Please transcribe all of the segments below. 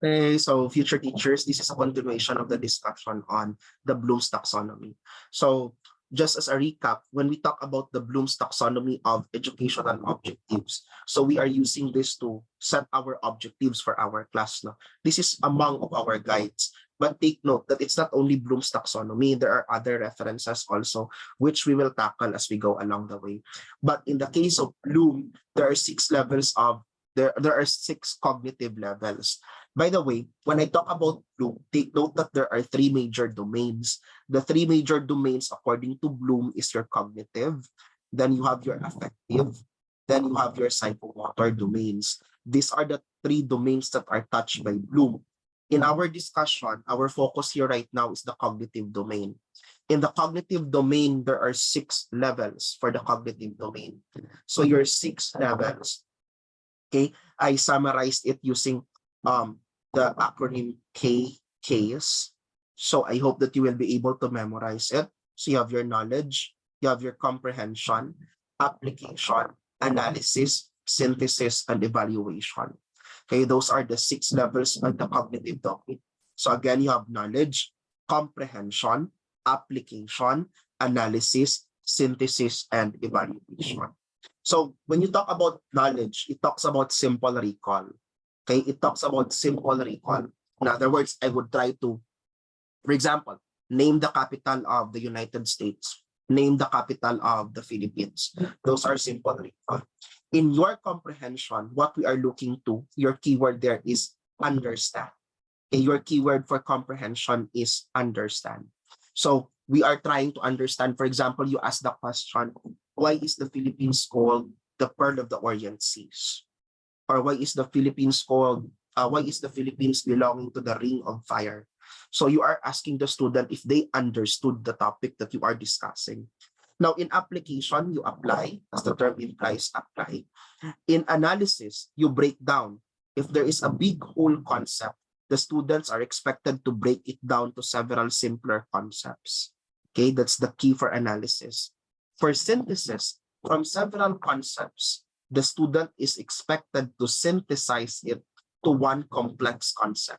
Okay, so future teachers, this is a continuation of the discussion on the Bloom's taxonomy. So just as a recap, when we talk about the Bloom's taxonomy of educational objectives, so we are using this to set our objectives for our class. No? This is among of our guides. But take note that it's not only Bloom's taxonomy, there are other references also, which we will tackle as we go along the way. But in the case of Bloom, there are there are six cognitive levels. By the way, when I talk about Bloom, take note that there are three major domains. The three major domains, according to Bloom, is your cognitive, then you have your affective, then you have your psychomotor domains. These are the three domains that are touched by Bloom. In our discussion, our focus here right now is the cognitive domain. In the cognitive domain, there are 6 levels for the cognitive domain. So your 6 levels, okay, I summarized it using the acronym KKs. So I hope that you will be able to memorize it. So you have your knowledge, you have your comprehension, application, analysis, synthesis, and evaluation. Okay, those are the 6 levels of the cognitive domain. So again, you have knowledge, comprehension, application, analysis, synthesis, and evaluation. So when you talk about knowledge, it talks about simple recall. Okay, it talks about simple recall. In other words, I would try to, for example, name the capital of the United States, name the capital of the Philippines. Those are simple recall. In your comprehension, what we are looking to, your keyword there is understand. Okay, your keyword for comprehension is understand. So we are trying to understand, for example, you ask the question, why is the Philippines called the Pearl of the Orient Seas? Or why is the Philippines belonging to the Ring of Fire? So you are asking the student if they understood the topic that you are discussing. Now, in application, you apply, as the term implies, apply. In analysis, you break down. If there is a big whole concept, the students are expected to break it down to several simpler concepts. Okay, that's the key for analysis. For synthesis, from several concepts, the student is expected to synthesize it to one complex concept.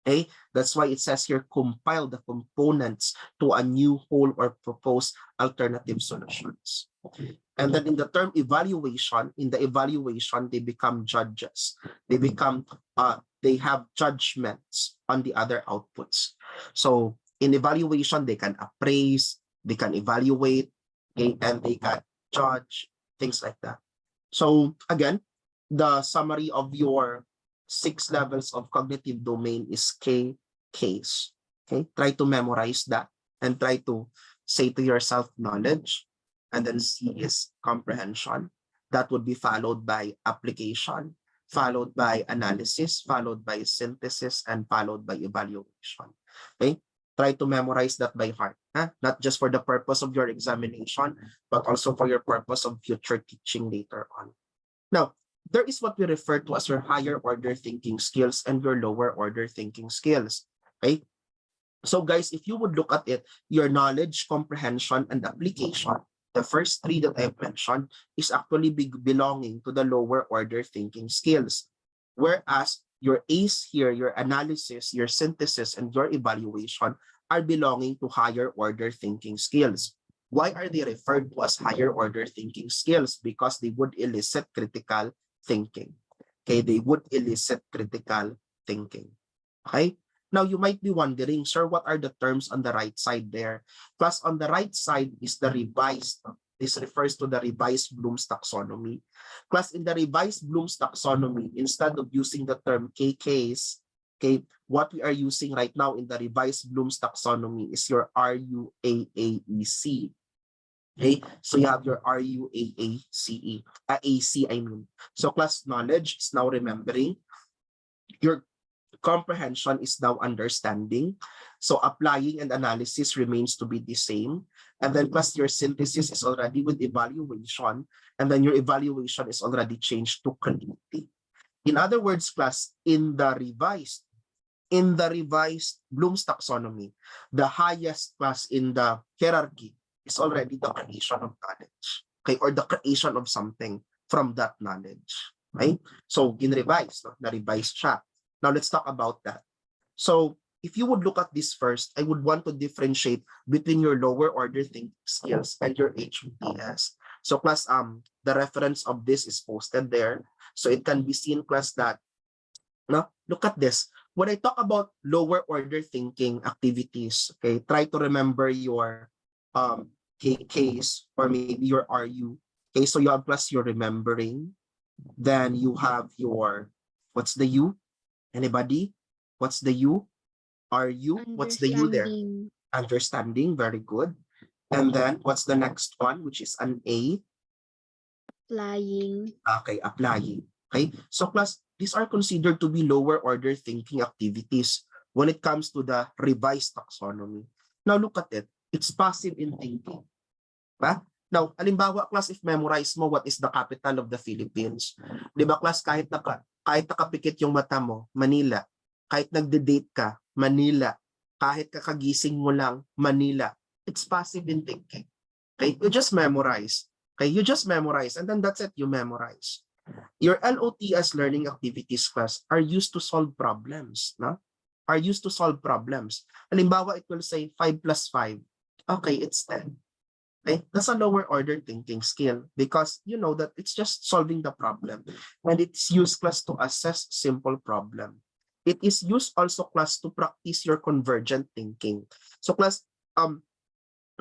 Okay, that's why it says here, compile the components to a new whole or propose alternative solutions. And then in the term evaluation, in the evaluation, they become judges. They have judgments on the other outputs. So in evaluation, they can appraise, they can evaluate, okay, and they can judge, things like that. So again, the summary of your 6 levels of cognitive domain is K's. Okay, try to memorize that and try to say to yourself knowledge, and then C is comprehension. That would be followed by application, followed by analysis, followed by synthesis, and followed by evaluation. Okay, try to memorize that by heart, not just for the purpose of your examination, but also for your purpose of future teaching later on. Now, there is what we refer to as your higher order thinking skills and your lower order thinking skills. Okay? So guys, if you would look at it, your knowledge, comprehension, and application, the first 3 that I've mentioned is actually belonging to the lower order thinking skills. Whereas your A's here, your analysis, your synthesis, and your evaluation are belonging to higher order thinking skills. Why are they referred to as higher order thinking skills? Because they would elicit critical thinking. Okay, they would elicit critical thinking. Okay, now you might be wondering, sir, what are the terms on the right side there? Plus on the right side is the revised. This refers to the revised Bloom's taxonomy. Plus in the revised Bloom's taxonomy, instead of using the term KKs, okay, what we are using right now in the revised Bloom's taxonomy is your RUAAEC. Okay, so you have your RUAACE, AC, I mean. So class knowledge is now remembering. Your comprehension is now understanding. So applying and analysis remains to be the same. And then plus your synthesis is already with evaluation. And then your evaluation is already changed to creativity. In other words, class, in the revised Bloom's taxonomy, the highest class in the hierarchy is already the creation of knowledge, okay, or the creation of something from that knowledge, right? So in revise, no? Na-revise siya. Now let's talk about that. So if you would look at this first, I would want to differentiate between your lower order thinking skills and your HOTS. So class, the reference of this is posted there. So it can be seen, class, that, no, look at this. When I talk about lower order thinking activities, okay, try to remember your case or maybe your RU. Okay, so you have class your remembering, then you have your, what's the U? Anybody? What's the U? Are you? What's the U there? Understanding. Understanding, very good. And then what's the next one, which is an A? Applying. Okay, applying. Okay, so class, these are considered to be lower order thinking activities when it comes to the revised taxonomy. Now look at it. It's passive in thinking. Ba? Now, halimbawa, class, if memorize mo what is the capital of the Philippines, di ba, class, kahit nakapikit yung mata mo, Manila. Kahit nagde-date ka, Manila. Kahit kakagising mo lang, Manila. It's passive in thinking. Okay? You just memorize. Okay? You just memorize and then that's it, you memorize. Your LOTS learning activities, class, are used to solve problems. No? Are used to solve problems. Halimbawa, it will say 5 plus 5. Okay, it's 10. Okay? That's a lower order thinking skill because you know that it's just solving the problem and it's used, class, to assess simple problem. It is used also, class, to practice your convergent thinking. So class,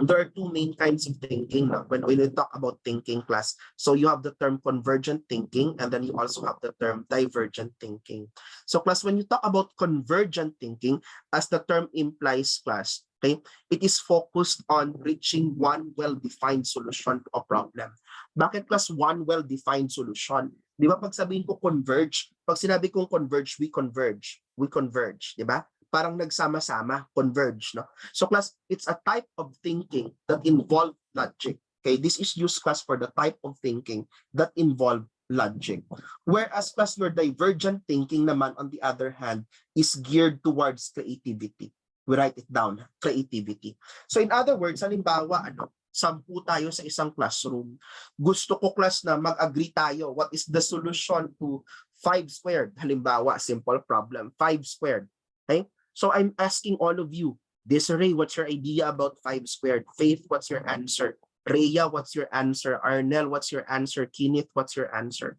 there are two main kinds of thinking when we talk about thinking, class. So you have the term convergent thinking and then you also have the term divergent thinking. So class, when you talk about convergent thinking, as the term implies, class, okay, it is focused on reaching one well-defined solution to a problem. Bakit, class, one well-defined solution? Di ba pag sabihin ko converge, pag sinabi kong converge, we converge. We converge, di ba? Parang nagsama-sama, converge, no? So class, it's a type of thinking that involve logic. Okay, this is used, class, for the type of thinking that involve logic. Whereas, class, your divergent thinking naman, on the other hand, is geared towards creativity. We write it down, creativity. So in other words, halimbawa, 10 tayo sa isang classroom. Gusto ko, class, na mag-agree tayo. What is the solution to 5 squared? Halimbawa, simple problem, 5 squared. Okay? So I'm asking all of you, Desiree, what's your idea about 5 squared? Faith, what's your answer? Rhea, what's your answer? Arnel, what's your answer? Kenneth, what's your answer?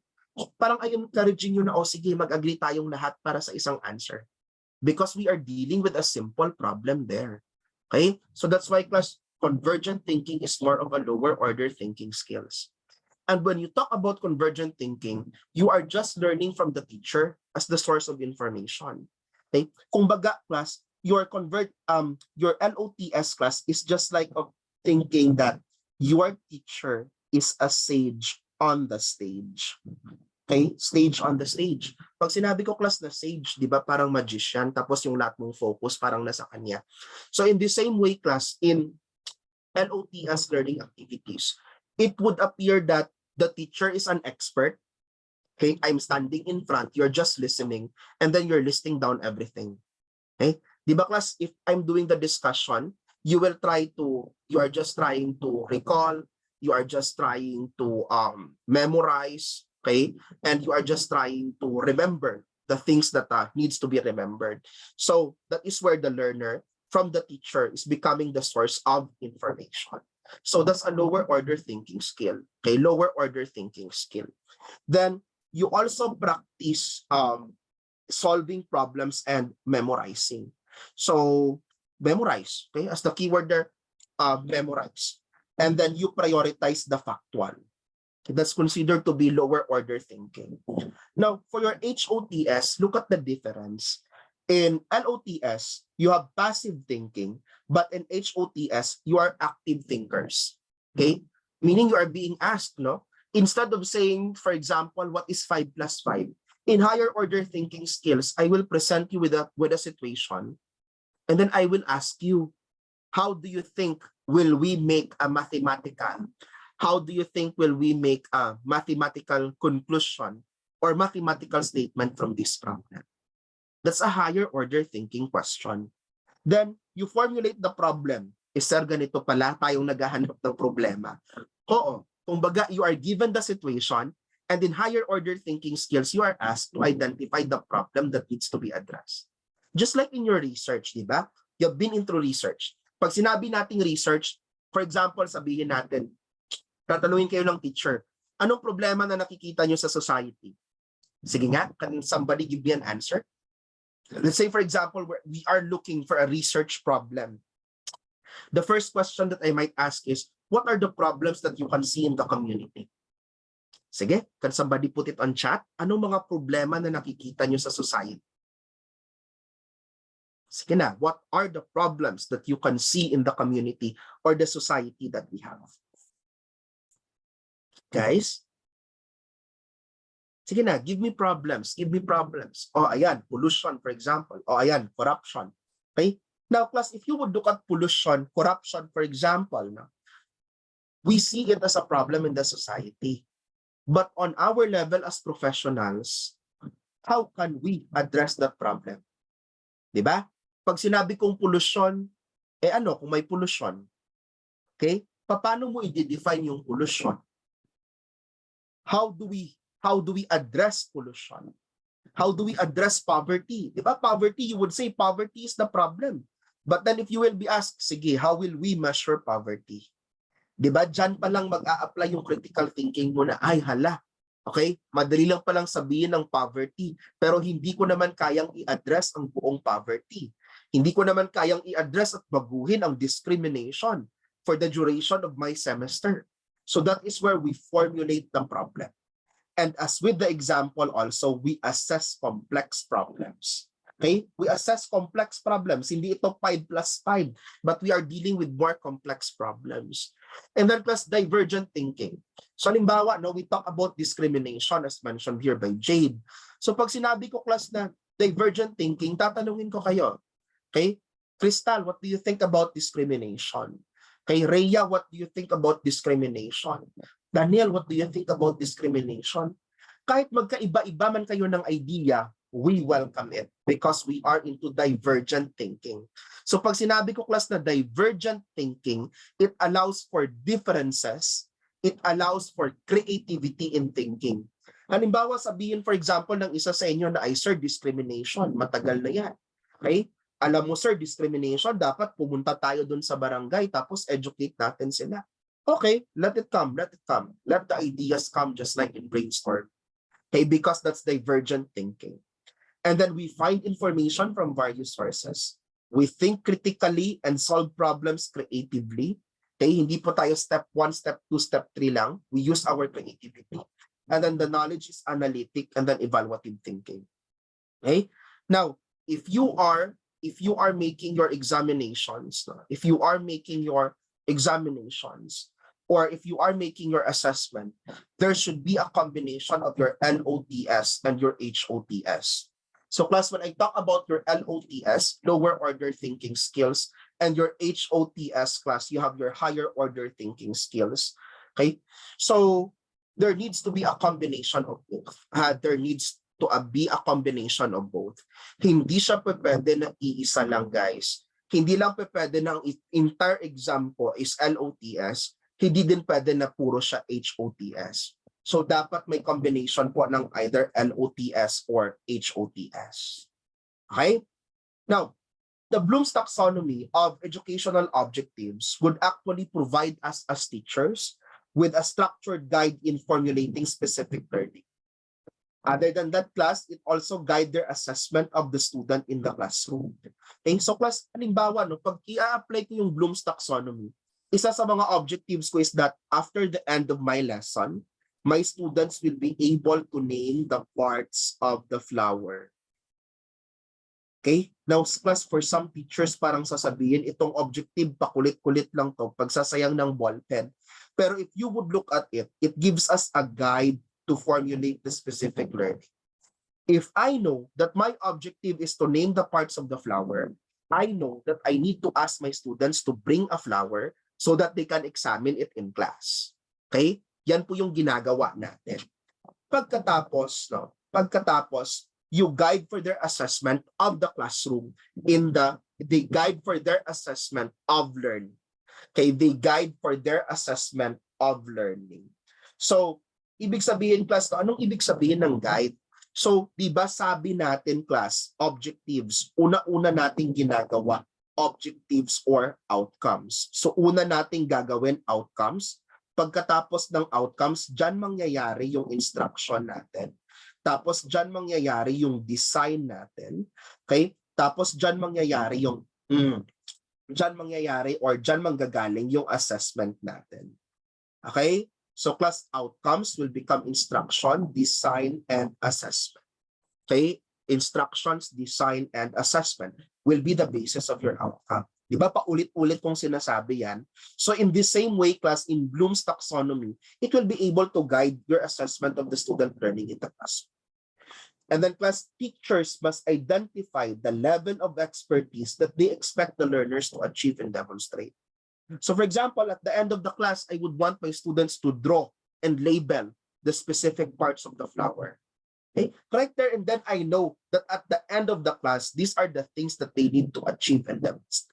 Parang I'm encouraging you na, sige, mag-agree tayong lahat para sa isang answer. Because we are dealing with a simple problem there. Okay? So that's why, class, convergent thinking is more of a lower order thinking skills. And when you talk about convergent thinking, you are just learning from the teacher as the source of information. Okay? Kung baga, class, your LOTS, class, is just like of thinking that your teacher is a sage on the stage. Okay? Stage on the stage. Pag sinabi ko, class, na sage, di ba, parang magician, tapos yung lahat mong focus parang nasa kanya. So in the same way, class, in LOTS learning activities, it would appear that the teacher is an expert. Okay, I'm standing in front, you're just listening, and then you're listing down everything. Okay? Di ba, class, if I'm doing the discussion, you are just trying to recall, you are just trying to memorize, okay? And you are just trying to remember the things that needs to be remembered. So that is where the learner from the teacher is becoming the source of information. So that's a lower order thinking skill, okay? Lower order thinking skill. Then you also practice solving problems and memorizing. So memorize, okay? As the keyword there, memorize. And then you prioritize the factual. That's considered to be lower order thinking. Now, for your HOTS, look at the difference. In LOTS, you have passive thinking, but in HOTS, you are active thinkers. Okay? Meaning you are being asked, no? Instead of saying, for example, what is 5 plus 5? In higher order thinking skills, I will present you with a situation, and then I will ask you, how do you think will we make a mathematical? How do you think will we make a mathematical conclusion or mathematical statement from this problem? That's a higher order thinking question. Then you formulate the problem. Sir, ganito pala tayong naghahanap ng problema. Oo. Kumbaga, you are given the situation And in higher order thinking skills, you are asked to identify the problem that needs to be addressed. Just like in your research, di ba? You've been into research. Pag sinabi nating research, for example, sabihin natin, tatanungin kayo ng teacher, anong problema na nakikita nyo sa society? Sige nga, can somebody give me an answer? Let's say, for example, we are looking for a research problem. The first question that I might ask is, what are the problems that you can see in the community? Sige, can somebody put it on chat? Anong mga problema na nakikita nyo sa society? Sige na, what are the problems that you can see in the community or the society that we have? Guys? Sige na, give me problems, give me problems. O ayan, pollution for example. O ayan, corruption. Okay? Now class, if you would look at pollution, corruption for example, no, we see it as a problem in the society. But on our level as professionals, how can we address that problem? Diba? Pag sinabi kong pollution, ano kung may pollution? Okay? Paano mo i-define yung pollution? How do we address pollution? How do we address poverty? Diba? Poverty, you would say poverty is the problem. But then if you will be asked, sige, how will we measure poverty? Diba? Diyan pa lang mag-a-apply yung critical thinking mo na, ay hala, okay? Madali lang palang sabihin ng poverty, pero hindi ko naman kayang i-address ang buong poverty. Hindi ko naman kayang i-address at baguhin ang discrimination for the duration of my semester. So that is where we formulate the problem. And as with the example also, we assess complex problems. Okay? We assess complex problems. Hindi ito 5 plus 5, but we are dealing with more complex problems. And then plus divergent thinking. So halimbawa, no, we talk about discrimination as mentioned here by Jade. So pag sinabi ko class na divergent thinking, tatanungin ko kayo. Okay? Crystal, what do you think about discrimination? Kay Rhea, what do you think about discrimination? Daniel, what do you think about discrimination? Kahit magkaiba-iba man kayo ng idea, we welcome it because we are into divergent thinking. So pag sinabi ko class na divergent thinking, it allows for differences, it allows for creativity in thinking. Halimbawa sabihin for example ng isa sa inyo na ay sir, discrimination, matagal na yan. Okay? Alam mo sir, discrimination, dapat pumunta tayo dun sa barangay tapos educate natin sila. Okay, let it come, let it come. Let the ideas come just like in brainstorm. Okay, because that's divergent thinking. And then we find information from various sources. We think critically and solve problems creatively. Okay, hindi po tayo step 1, step 2, step 3 lang. We use our creativity. And then the knowledge is analytic and then evaluative thinking. Okay? Now, if you are making your examinations, if you are making your examinations, or if you are making your assessment, there should be a combination of your LOTS and your HOTS. So class, when I talk about your LOTS, lower order thinking skills, and your HOTS class, you have your higher order thinking skills. Okay? So there needs to be a combination of both. There needs to be a combination of both. Hindi siya pwede na iisa lang, guys. Hindi lang pwede na ang entire exam po is LOTS. Hindi din pwede na puro siya HOTS. So dapat may combination po ng either LOTS or HOTS. Okay? Now, the Bloom's taxonomy of educational objectives would actually provide us as teachers with a structured guide in formulating specific learning. Other than that class, it also guide their assessment of the student in the classroom. Okay, so class, halimbawa, no, pag i-apply ko yung Bloom's taxonomy, isa sa mga objectives ko is that after the end of my lesson, my students will be able to name the parts of the flower. Okay? Now, class, for some teachers, parang sasabihin, itong objective, pakulit-kulit lang to, pagsasayang ng ballpen. Pero if you would look at it, it gives us a guide to formulate the specific learning. If I know that my objective is to name the parts of the flower, I know that I need to ask my students to bring a flower so that they can examine it in class. Okay? Yan po yung ginagawa natin. Pagkatapos, you guide for their assessment of the classroom they guide for their assessment of learning. Okay, they guide for their assessment of learning. So, ibig sabihin class, anong ibig sabihin ng guide? So, di ba sabi natin class, objectives, una-una nating ginagawa, objectives or outcomes. So, una nating gagawin outcomes. Pagkatapos ng outcomes, dyan mangyayari yung instruction natin. Tapos dyan mangyayari yung design natin. Okay? Tapos dyan mangyayari yung dyan mangyayari or dyan manggagaling yung assessment natin. Okay? So class outcomes will become instruction, design, and assessment. Okay? Instructions, design, and assessment will be the basis of your outcome. Di ba? Paulit-ulit kong sinasabi yan. So in the same way, class, in Bloom's taxonomy, it will be able to guide your assessment of the student learning in the class. And then class, teachers must identify the level of expertise that they expect the learners to achieve and demonstrate. So for example, at the end of the class, I would want my students to draw and label the specific parts of the flower. Okay? Right there and then I know that at the end of the class, these are the things that they need to achieve and demonstrate.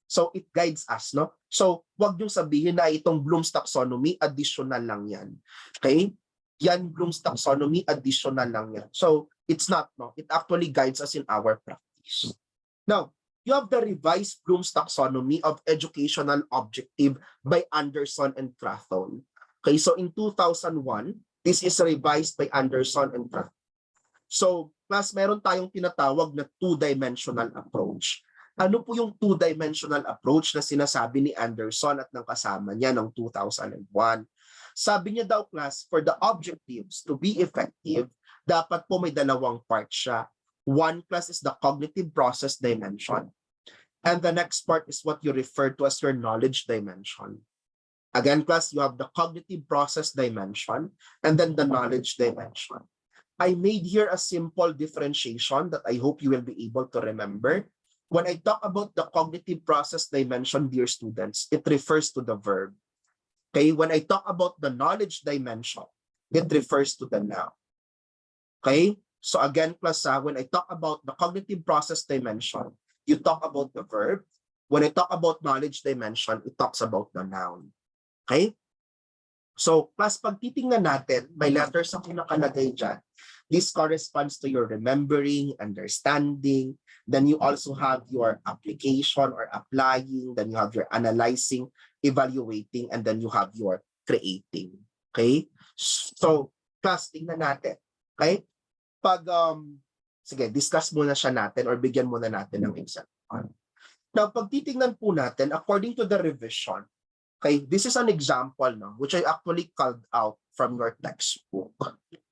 So it guides us, no? So wag niyong sabihin na itong Bloom's taxonomy, additional lang yan. Okay? Yan Bloom's taxonomy, additional lang yan. So it's not, no? It actually guides us in our practice. Now, you have the revised Bloom's taxonomy of educational objective by Anderson and Crathone. Okay, so in 2001, this is revised by Anderson and Crathone. So, class, meron tayong tinatawag na two-dimensional approach. Ano po yung two-dimensional approach na sinasabi ni Anderson at ng kasama niya noong 2001? Sabi niya daw, class, for the objectives to be effective, dapat po may dalawang part siya. One, class, is the cognitive process dimension. And the next part is what you refer to as your knowledge dimension. Again, class, you have the cognitive process dimension and then the knowledge dimension. I made here a simple differentiation that I hope you will be able to remember. When I talk about the cognitive process dimension, dear students, it refers to the verb. Okay, when I talk about the knowledge dimension, it refers to the noun. Okay, so again, class, when I talk about the cognitive process dimension, you talk about the verb. When I talk about knowledge dimension, it talks about the noun. Okay? So, class, pag titingnan natin, may letters ang nakalagay dyan. This corresponds to your remembering, understanding. Then you also have your application or applying. Then you have your analyzing, evaluating, and then you have your creating. Okay? So, class, tingnan natin. Okay? Pag, sige, discuss muna siya natin or bigyan muna natin ng example. Now, pag titingnan po natin, according to the revision, okay, this is an example, no, which I actually called out from your textbook.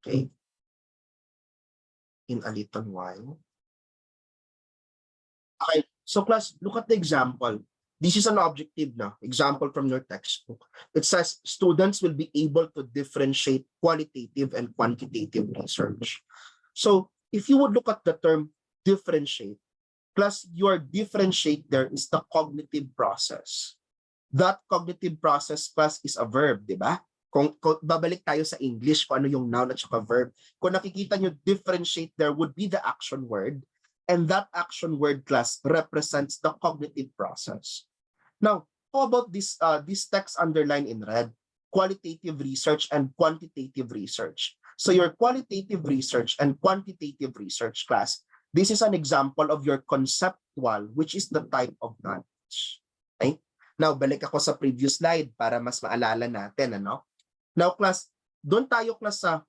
Okay. In a little while. Okay, so class, look at the example. This is an objective now, example from your textbook. It says students will be able to differentiate qualitative and quantitative research. So if you would look at the term differentiate, plus your differentiate there is the cognitive process. That cognitive process, class, is a verb, di ba? Kung babalik tayo sa English, kung ano yung noun at saka verb, kung nakikita nyo differentiate there would be the action word, and that action word, class, represents the cognitive process. Now, how about this text underlined in red? Qualitative research and quantitative research. So your qualitative research and quantitative research, class, this is an example of your conceptual, which is the type of knowledge. Okay? Now, balik ako sa previous slide para mas maalala natin, ano? Now, class, doon tayo class sa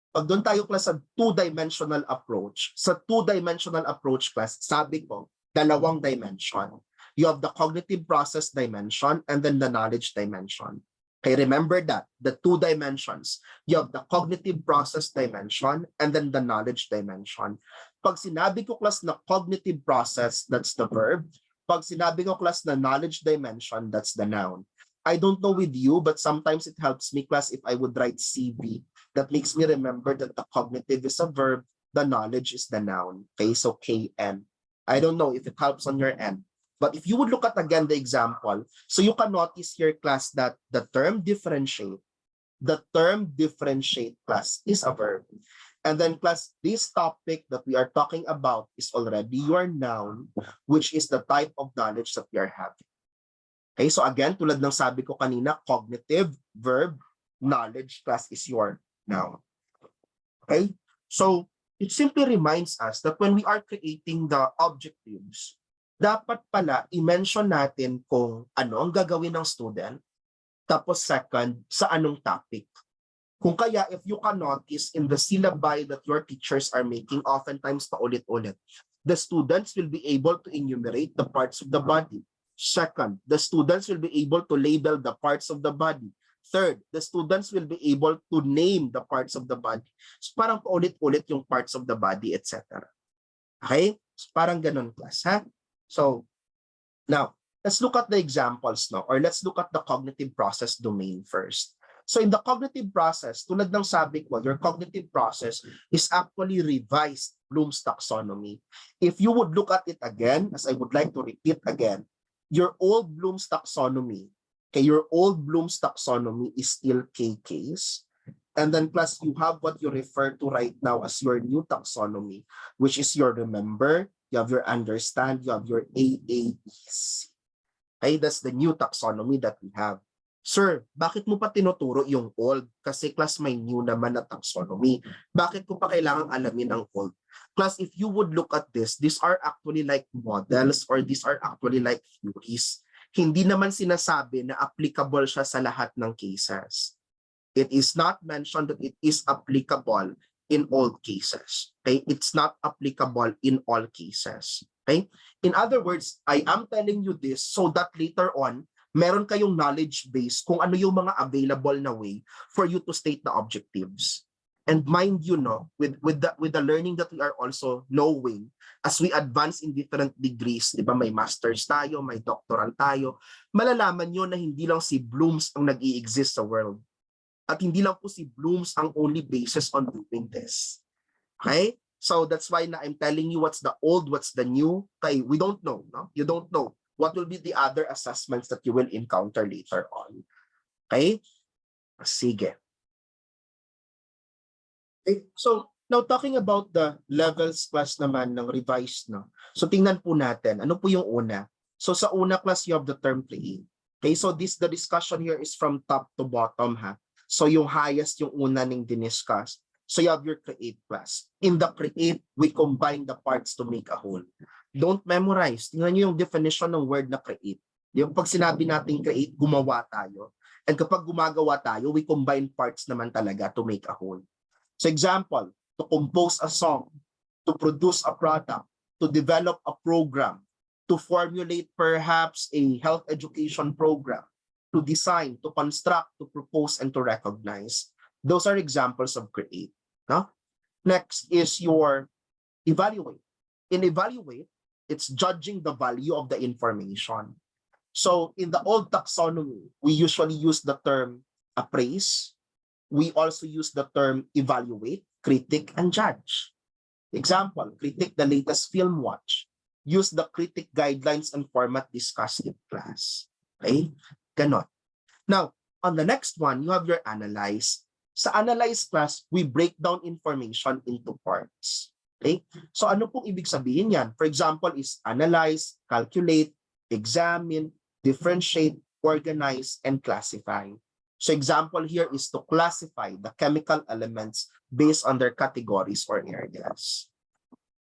pag doon tayo class sa two-dimensional approach. Sa two-dimensional approach, class, sabi ko, dalawang dimension. You have the cognitive process dimension and then the knowledge dimension. Okay, remember that, the two dimensions. You have the cognitive process dimension and then the knowledge dimension. Pag sinabi ko class na cognitive process, that's the verb. Pag sinabi ko class na knowledge dimension, that's the noun. I don't know with you, but sometimes it helps me class if I would write CV. That makes me remember that the cognitive is a verb, the knowledge is the noun. Okay, so KN. I don't know if it helps on your end. But if you would look at again the example, so you can notice here, class, that the term differentiate class is a verb. And then class, this topic that we are talking about is already your noun, which is the type of knowledge that we are having. Okay, so again, tulad ng sabi ko kanina, cognitive, verb, knowledge class is your noun. Okay, so it simply reminds us that when we are creating the objectives, dapat pala i-mention natin kung ano ang gagawin ng student, tapos second, sa anong topic. Kung kaya, if you can notice in the syllabi that your teachers are making, oftentimes paulit-ulit, the students will be able to enumerate the parts of the body. Second, the students will be able to label the parts of the body. Third, the students will be able to name the parts of the body. So parang paulit-ulit yung parts of the body, etc. Okay? So parang ganun, class, ha? So, now, let's look at the examples, no? Or let's look at the cognitive process domain first. So in the cognitive process, tulad ng sabi ko, your cognitive process is actually revised Bloom's taxonomy. If you would look at it again, as I would like to repeat again, your old Bloom's taxonomy, okay, your old Bloom's taxonomy is still KKs. And then plus you have what you refer to right now as your new taxonomy, which is your remember, you have your understand, you have your AAEC. Okay, that's the new taxonomy that we have. Sir, bakit mo pa tinuturo yung old? Kasi class may new naman na taxonomy. Bakit ko pa kailangang alamin ang old? Class, if you would look at this, these are actually like models or these are actually like theories. Hindi naman sinasabi na applicable siya sa lahat ng cases. It is not mentioned that it is applicable in all cases. Okay? It's not applicable in all cases. Okay? In other words, I am telling you this so that later on, meron kayong knowledge base kung ano yung mga available na way for you to state the objectives. And mind you, no, with the learning that we are also knowing as we advance in different degrees, di ba, may masters tayo, may doctoral tayo, malalaman nyo na hindi lang si Bloom's ang nag-i-exist sa world. At hindi lang po si Bloom's ang only basis on doing this. Okay? So that's why na I'm telling you what's the old, what's the new. Okay, we don't know, no? You don't know what will be the other assessments that you will encounter later on. Okay? Sige. Okay, so now talking about the levels class naman ng revised, no? So tingnan po natin, ano po yung una? So sa una class, you have the term create. Okay, so the discussion here is from top to bottom, ha? So yung highest, yung una ning diniscuss. So you have your create class. In the create, we combine the parts to make a whole. Don't memorize. Tingnan nyo yung definition ng word na create. Yung pag sinabi natin create, gumawa tayo. And kapag gumagawa tayo, we combine parts naman talaga to make a whole. So example, to compose a song, to produce a product, to develop a program, to formulate perhaps a health education program, to design, to construct, to propose, and to recognize. Those are examples of create. No? Next is your evaluate. In evaluate, it's judging the value of the information. So in the old taxonomy, we usually use the term appraise. We also use the term evaluate, critic, and judge. Example, critic the latest film watch. Use the critic guidelines and format discussed in class. Okay? Ganon. Now, on the next one, you have your analyze. Sa analyze class, we break down information into parts. Okay? So ano pong ibig sabihin yan? For example, is analyze, calculate, examine, differentiate, organize, and classify. So example here is to classify the chemical elements based on their categories or areas.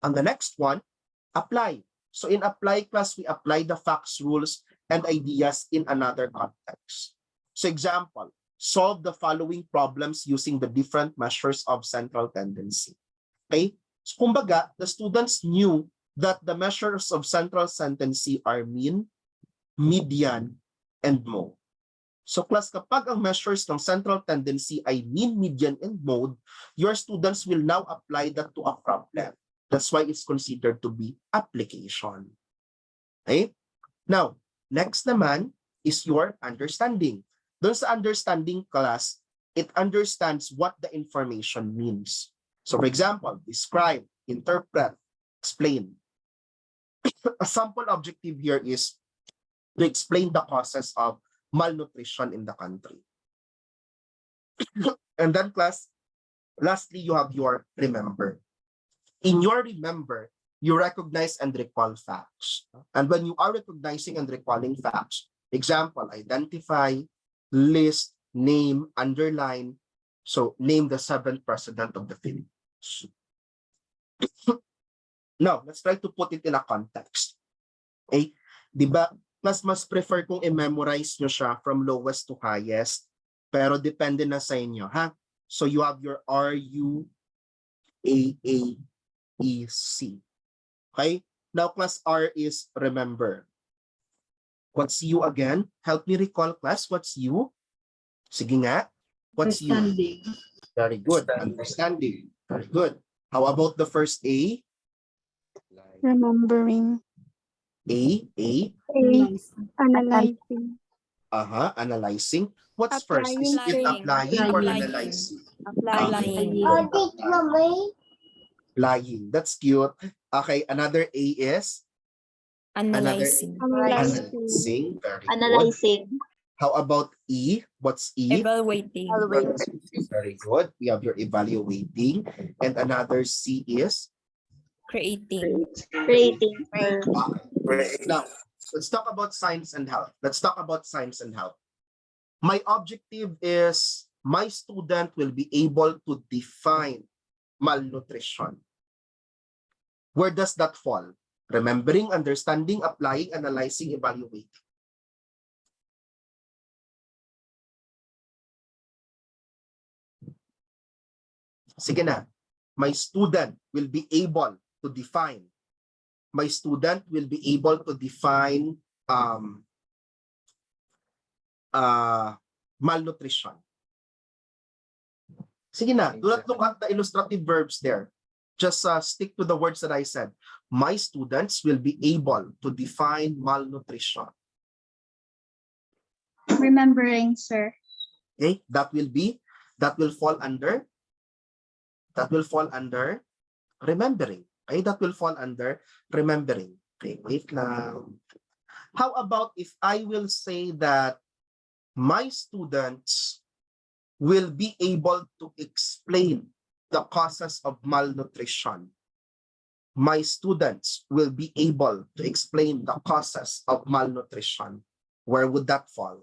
On the next one, apply. So in apply class, we apply the facts, rules, and ideas in another context. So example, solve the following problems using the different measures of central tendency. Okay? So kumbaga, the students knew that the measures of central tendency are mean, median, and mode. So class, kapag ang measures ng central tendency ay mean, median, and mode, your students will now apply that to a problem. That's why it's considered to be application. Okay? Now, next naman is your understanding. Doon sa understanding class, it understands what the information means. So for example, describe, interpret, explain. A sample objective here is to explain the causes of malnutrition in the country. And then class, lastly, you have your remember. In your remember, you recognize and recall facts. And when you are recognizing and recalling facts, Example, identify, list, name, underline. So name the 7th president of the Philippines. Now, let's try to put it in a context. Okay? Di ba, mas prefer kong i-memorize nyo siya from lowest to highest, pero depende na sa inyo, ha? So you have your R-U-A-A-E-C. Okay? Now, class R is remember. What's U again? Help me recall, class. What's U? Sige nga. What's U? Understanding. Very good. Understanding. Very good. How about the first A? Remembering. A. Analyzing. Analyzing. What's first? Is it Applying. applying or Applying. analyzing? Applying. Applying. That's cute. Okay, another A is? Analyzing. Analyzing. Very good. Analyzing. How about E? What's E? Evaluating. Very good. We have your evaluating. And another C is? Creating. Creating. Okay. Now, let's talk about science and health. My objective is my student will be able to define malnutrition. Where does that fall? Remembering, understanding, applying, analyzing, evaluating. Sige na. My student will be able to define. My student will be able to define malnutrition. Sige na. Do not look at the illustrative verbs there. Just stick to the words that I said. My students will be able to define malnutrition. Remembering, sir. Okay, that will fall under remembering. Okay, that will fall under remembering. Okay, wait lang. How about if I will say that my students will be able to explain the causes of malnutrition? My students will be able to explain the causes of malnutrition. Where would that fall?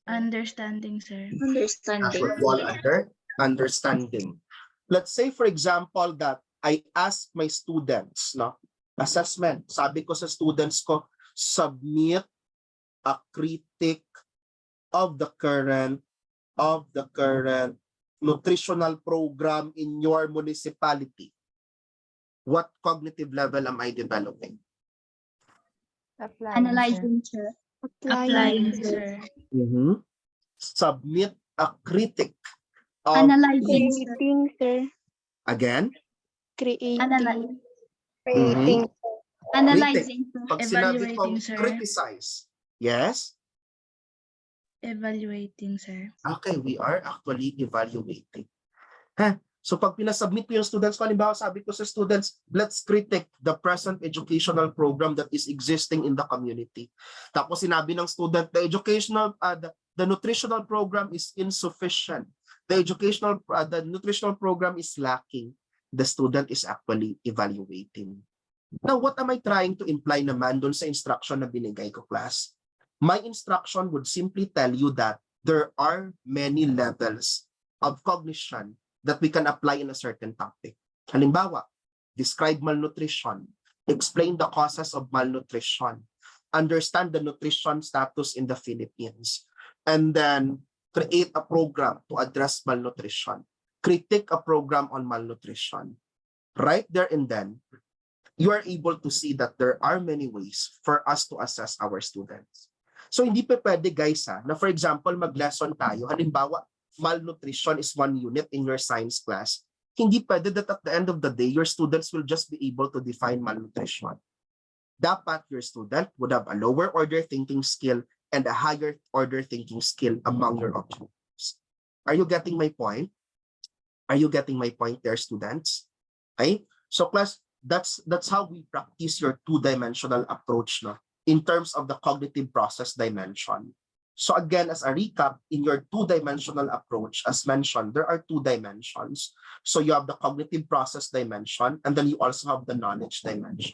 Understanding, sir. That Understanding. would fall under understanding. Let's say, for example, that I ask my students, no, assessment. Sabi ko sa students ko, submit a critic of the current nutritional program in your municipality. What cognitive level am I developing? Analyzing, sir. Applying, sir. Submit a critic of Analyzing, sir. Creating, sir. again. Creating. Creating. Analyzing, sir. Pag sinabi kong Evaluating, sir. criticize, yes? Evaluating, sir. Okay, we are actually evaluating. So pag pinasubmit ko yung students ko, halimbawa sabi ko sa students, let's critique the present educational program that is existing in the community. Tapos sinabi ng student, the nutritional program is insufficient. The nutritional program is lacking. The student is actually evaluating. Now, what am I trying to imply naman doon sa instruction na binigay ko, class? My instruction would simply tell you that there are many levels of cognition that we can apply in a certain topic. Halimbawa, describe malnutrition, explain the causes of malnutrition, understand the nutrition status in the Philippines, and then create a program to address malnutrition, critique a program on malnutrition. Right there and then, you are able to see that there are many ways for us to assess our students. So hindi pa pwede, guys, na for example, mag-lesson tayo, halimbawa, malnutrition is 1 unit in your science class. Hindi pwede that at the end of the day, your students will just be able to define malnutrition. Dapat your student would have a lower order thinking skill and a higher order thinking skill among your objectives. Are you getting my point? Are you getting my point there, students? Okay? So class, that's how we practice your two-dimensional approach, no? In terms of the cognitive process dimension. So again, as a recap, in your two-dimensional approach, as mentioned, there are 2 dimensions. So you have the cognitive process dimension, and then you also have the knowledge dimension.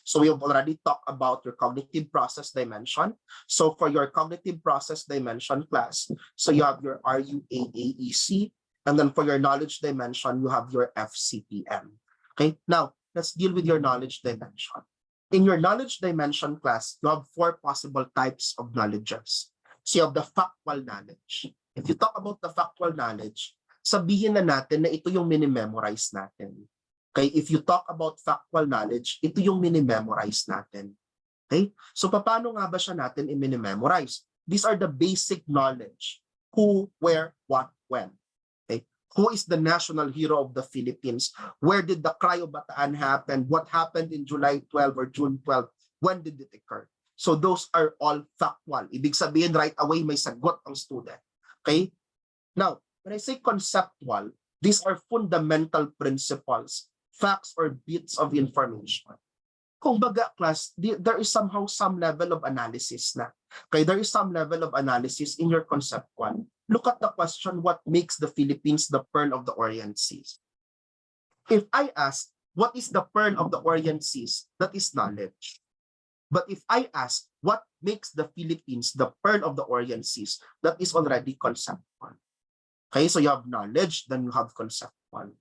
So we have already talked about your cognitive process dimension. So for your cognitive process dimension class, so you have your RUAAEC, and then for your knowledge dimension, you have your FCPM. Okay, now let's deal with your knowledge dimension. In your knowledge dimension class, you have 4 possible types of knowledges. So you have the factual knowledge. If you talk about the factual knowledge, sabihin na natin na ito yung minimemorize natin. Okay, if you talk about factual knowledge, ito yung minimemorize natin. Okay, so paano nga ba siya natin i-minimemorize? These are the basic knowledge. Who, where, what, when. Okay, who is the national hero of the Philippines? Where did the Cryo Bataan happen? What happened in July 12 or June 12? When did it occur? So those are all factual. Ibig sabihin right away may sagot ang student. Okay? Now, when I say conceptual, these are fundamental principles, facts or bits of information. Kung baga class, there is somehow some level of analysis na. Okay, there is some level of analysis in your conceptual. Look at the question, what makes the Philippines the pearl of the Orient Seas? If I ask, what is the pearl of the Orient Seas? That is knowledge. But if I ask, what makes the Philippines the pearl of the Orient Seas? That is already conceptual. Okay, so you have knowledge, then you have conceptual.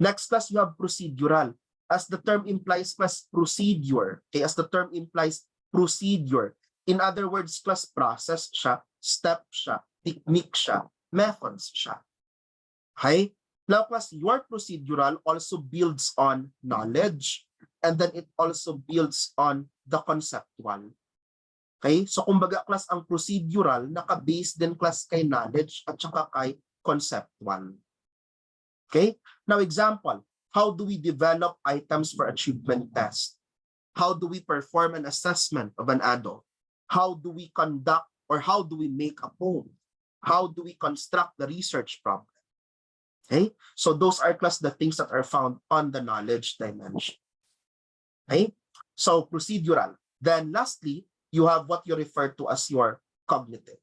Next class, you have procedural. As the term implies, class, procedure. Okay, as the term implies, procedure. In other words, class, process siya, step siya, technique siya, methods siya. Okay? Now, class, your procedural also builds on knowledge, and then it also builds on the conceptual. Okay? So, kumbaga, class, ang procedural, naka-base din, class, kay knowledge at saka kay conceptual. Okay? Now, example, how do we develop items for achievement test? How do we perform an assessment of an adult? How do we conduct or how do we make a poem? How do we construct the research problem? Okay? So those are class the things that are found on the knowledge dimension. Okay? So procedural. Then lastly, you have what you refer to as your cognitive.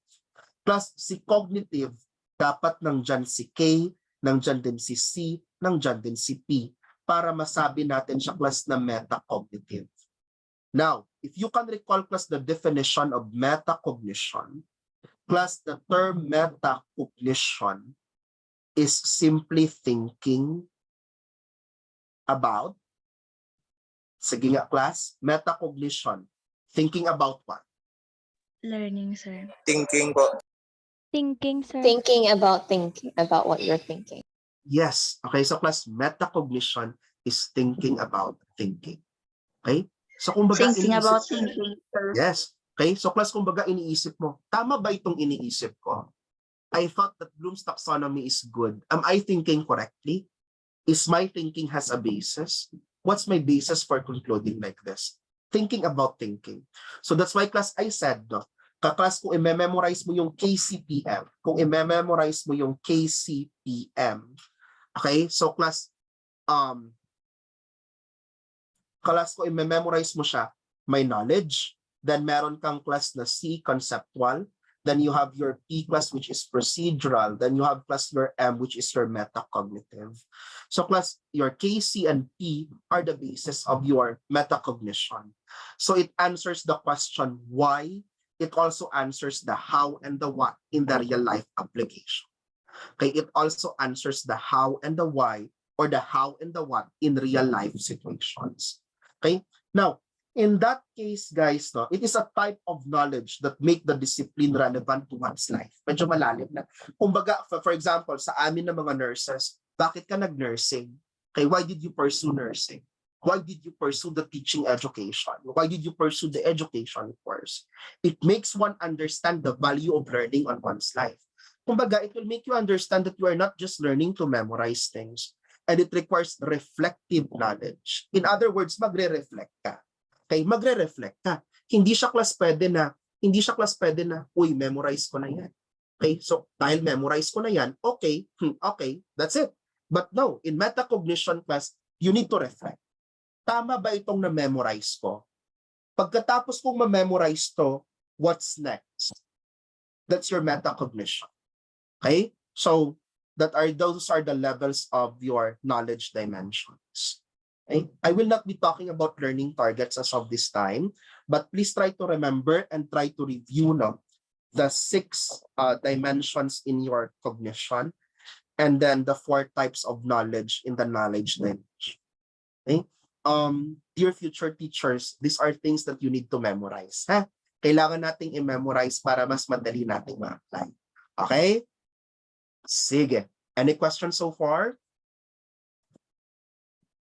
Plus si cognitive, dapat nandyan si K, nandyan din si C, nandyan din si P para masabi natin siya class na metacognitive. Now, if you can recall class the definition of metacognition, class the term metacognition is simply thinking about, sige nga class, metacognition, thinking about what? Learning, sir. Thinking po. Thinking, sir. Thinking about what you're thinking. Yes. Okay, so class, metacognition is thinking about thinking. Okay? So kumbaga Thinking iniisip, about thinking, sir. yes. Okay, so class, kumbaga iniisip mo, tama ba itong iniisip ko? I thought that Bloom's taxonomy is good. Am I thinking correctly? Is my thinking has a basis? What's my basis for concluding like this? Thinking about thinking. So that's why class I said, no, kaklas kung i-memorize mo yung KCPM, okay, so class, kung i-memorize mo siya, may knowledge, then meron kang class na C, conceptual, then you have your P class which is procedural, then you have class your M which is your metacognitive. So class, your K, C, and P are the basis of your metacognition. So it answers the question why, it also answers the how and the what in the real life application. Okay, it also answers the how and the why or the how and the what in real life situations. Okay, now in that case, guys, no, it is a type of knowledge that make the discipline relevant to one's life. Medyo malalim na. Kumbaga, for example, sa amin na mga nurses, bakit ka nag-nursing? Okay, why did you pursue nursing? Why did you pursue the teaching education? Why did you pursue the education course? It makes one understand the value of learning on one's life. Kumbaga, it will make you understand that you are not just learning to memorize things, and it requires reflective knowledge. In other words, magre-reflect ka. Okay, magre-reflect ka. Hindi siya class pwede na, uy, memorize ko na yan. Okay, so dahil memorize ko na yan, okay, that's it. But no, in metacognition class, you need to reflect. Tama ba itong na-memorize ko? Pagkatapos kong ma-memorize to, what's next? That's your metacognition. Okay? So, those are the levels of your knowledge dimensions. Okay? I will not be talking about learning targets as of this time, but please try to remember and try to review the 6 dimensions in your cognition, and then the 4 types of knowledge in the knowledge lineage. Okay? Dear future teachers, these are things that you need to memorize. Ha? Kailangan nating i-memorize para mas madali nating ma-apply. Okay? Sige. Any questions so far?